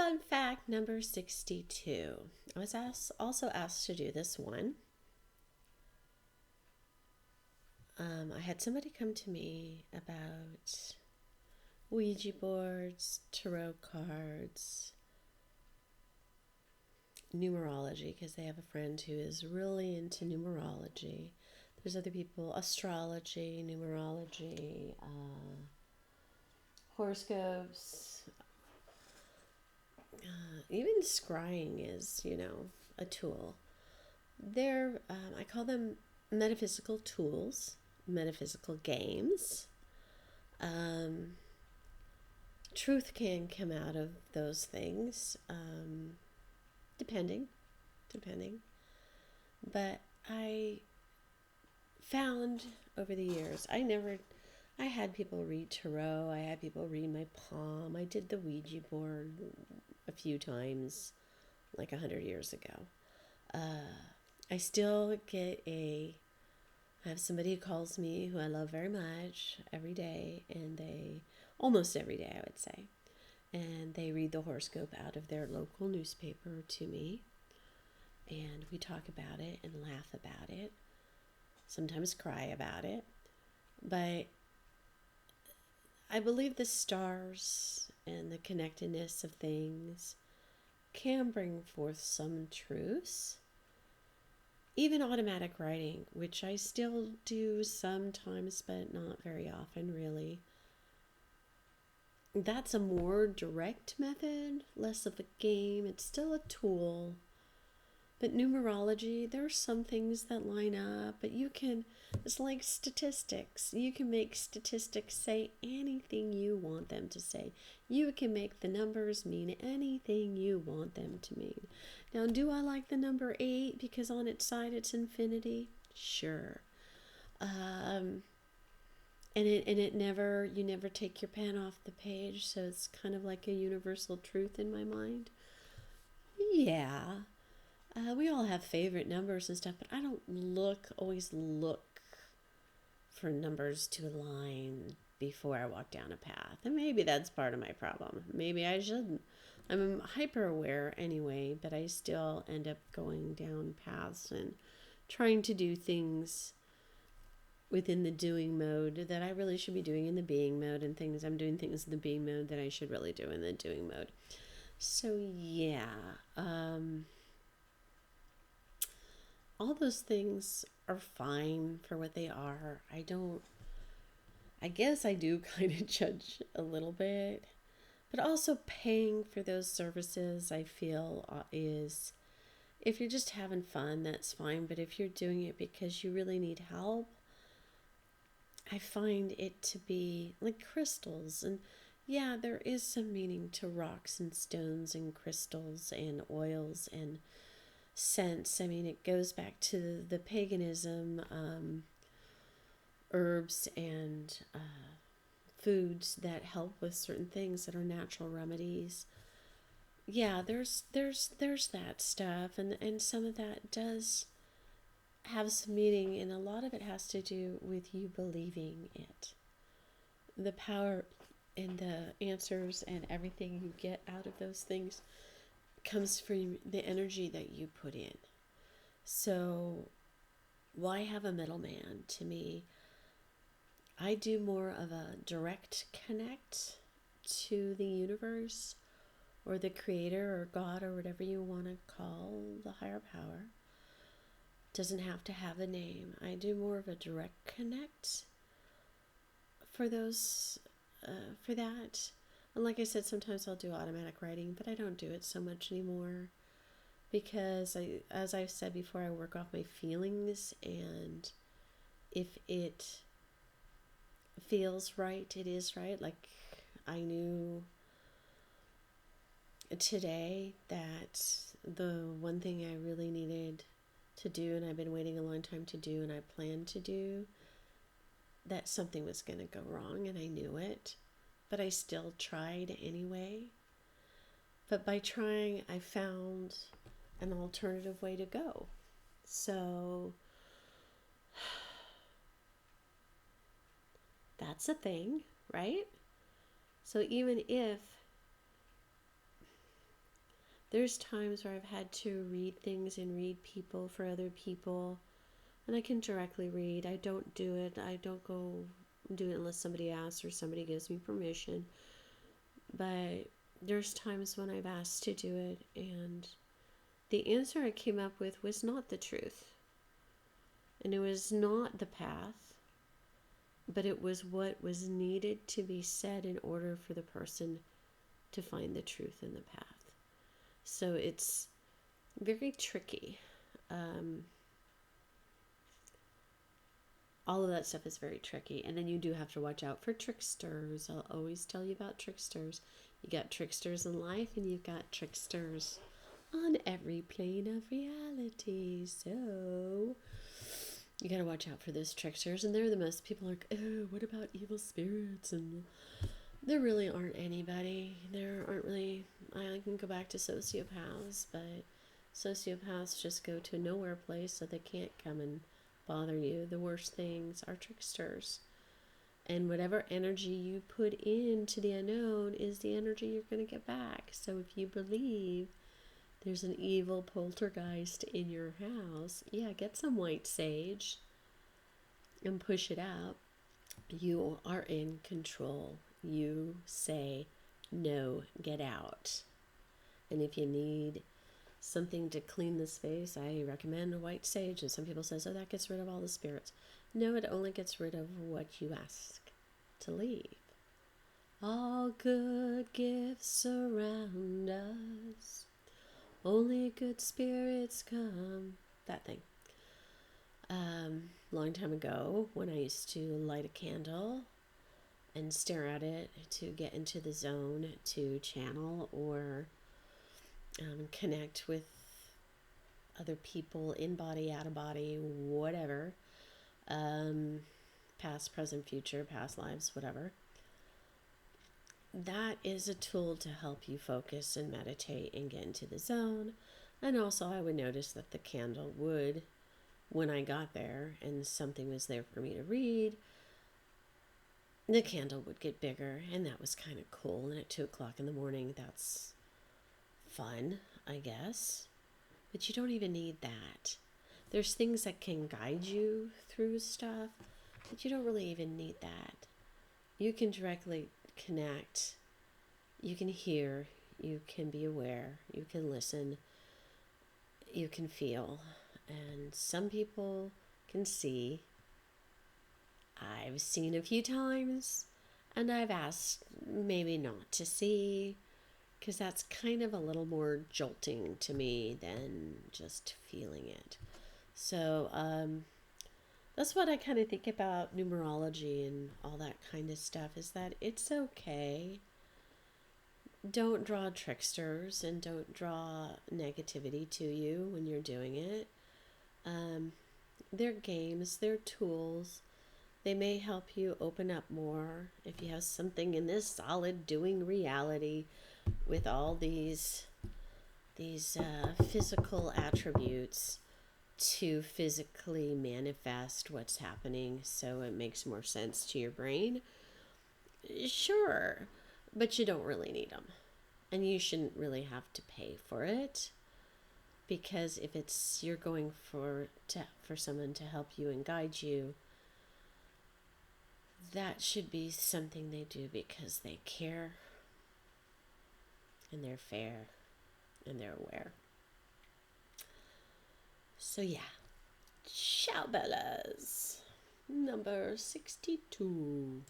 Fun fact number 62. I was also asked to do this one. I had somebody come to me about Ouija boards, tarot cards, numerology, because they have a friend who is really into numerology. There's other people, astrology, numerology, horoscopes, even scrying is, a tool. I call them metaphysical tools, metaphysical games. Truth can come out of those things, depending. But I found over the years, I had people read tarot, I had people read my palm, I did the Ouija board a few times, like 100 years ago. I still I have somebody who calls me who I love very much every day, and almost every day I would say, and they read the horoscope out of their local newspaper to me, and we talk about it and laugh about it, sometimes cry about it, but I believe the stars and the connectedness of things can bring forth some truths. Even automatic writing, which I still do sometimes, but not very often, really. That's a more direct method, less of a game. It's still a tool. But numerology, there are some things that line up, but it's like statistics. You can make statistics say anything you want them to say. You can make the numbers mean anything you want them to mean. Now, do I like the number 8 because on its side it's infinity? Sure. And you never take your pen off the page, so it's kind of like a universal truth in my mind. Yeah. We all have favorite numbers and stuff, but I don't always look for numbers to align before I walk down a path. And maybe that's part of my problem. Maybe I shouldn't. I'm hyper aware anyway, but I still end up going down paths and trying to do things within the doing mode that I really should be doing in the being mode, and I'm doing things in the being mode that I should really do in the doing mode. So yeah, all those things are fine for what they are. I guess I do kind of judge a little bit, but also paying for those services, I feel, is, if you're just having fun, that's fine. But if you're doing it because you really need help, I find it to be like crystals. And yeah, there is some meaning to rocks and stones and crystals and oils and scents. I mean, it goes back to the paganism, herbs and foods that help with certain things that are natural remedies. Yeah, there's that stuff, and some of that does have some meaning, and a lot of it has to do with you believing it. The power and the answers and everything you get out of those things comes from the energy that you put in. So why have a middleman? To me, I do more of a direct connect to the universe or the creator or God or whatever you want to call the higher power. Doesn't have to have a name. I do more of a direct connect for that. And like I said, sometimes I'll do automatic writing, but I don't do it so much anymore because as I've said before, I work off my feelings, and if it feels right, it is right. Like, I knew today that the one thing I really needed to do, and I've been waiting a long time to do, and I planned to do, that something was going to go wrong, and I knew it, but I still tried anyway. But by trying, I found an alternative way to go. So that's a thing, right? So even if There's times where I've had to read things and read people for other people, and I can directly read. I don't do it. I don't go do it unless somebody asks or somebody gives me permission. But there's times when I've asked to do it, and the answer I came up with was not the truth. And it was not the path, but it was what was needed to be said in order for the person to find the truth in the path. So it's very tricky. All of that stuff is very tricky. And then you do have to watch out for tricksters. I'll always tell you about tricksters. You got tricksters in life, and you've got tricksters on every plane of reality. So you got to watch out for those tricksters. And they're the most, people are like, oh, what about evil spirits? And there really aren't anybody. There aren't really, I can go back to sociopaths, but sociopaths just go to a nowhere place, so they can't come and bother you. The worst things are tricksters. And whatever energy you put into the unknown is the energy you're going to get back. So if you believe there's an evil poltergeist in your house, yeah, get some white sage and push it out. You are in control. You say, no, get out. And if you need something to clean the space, I recommend a white sage. And some people say, oh, that gets rid of all the spirits. No, it only gets rid of what you ask to leave. All good gifts surround us. Only good spirits come. That thing. Long time ago, when I used to light a candle and stare at it to get into the zone to channel or connect with other people, in body, out of body, whatever, past, present, future, past lives, whatever. That is a tool to help you focus and meditate and get into the zone. And also I would notice that the candle would, when I got there and something was there for me to read, the candle would get bigger, and that was kind of cool. And at 2 o'clock in the morning, that's fun, I guess. But you don't even need that. There's things that can guide you through stuff, but you don't really even need that. You can directly connect. You can hear. You can be aware. You can listen. You can feel. And some people can see. I've seen a few times, and I've asked maybe not to see, because that's kind of a little more jolting to me than just feeling it. So that's what I kind of think about numerology and all that kind of stuff, is that it's okay. Don't draw tricksters and don't draw negativity to you when you're doing it. They're games, they're tools. They may help you open up more if you have something in this solid doing reality with all these physical attributes to physically manifest what's happening, so it makes more sense to your brain. Sure, but you don't really need them, and you shouldn't really have to pay for it, because if it's you're going for someone to help you and guide you, that should be something they do because they care and they're fair and they're aware. So yeah, ciao bellas, number 62.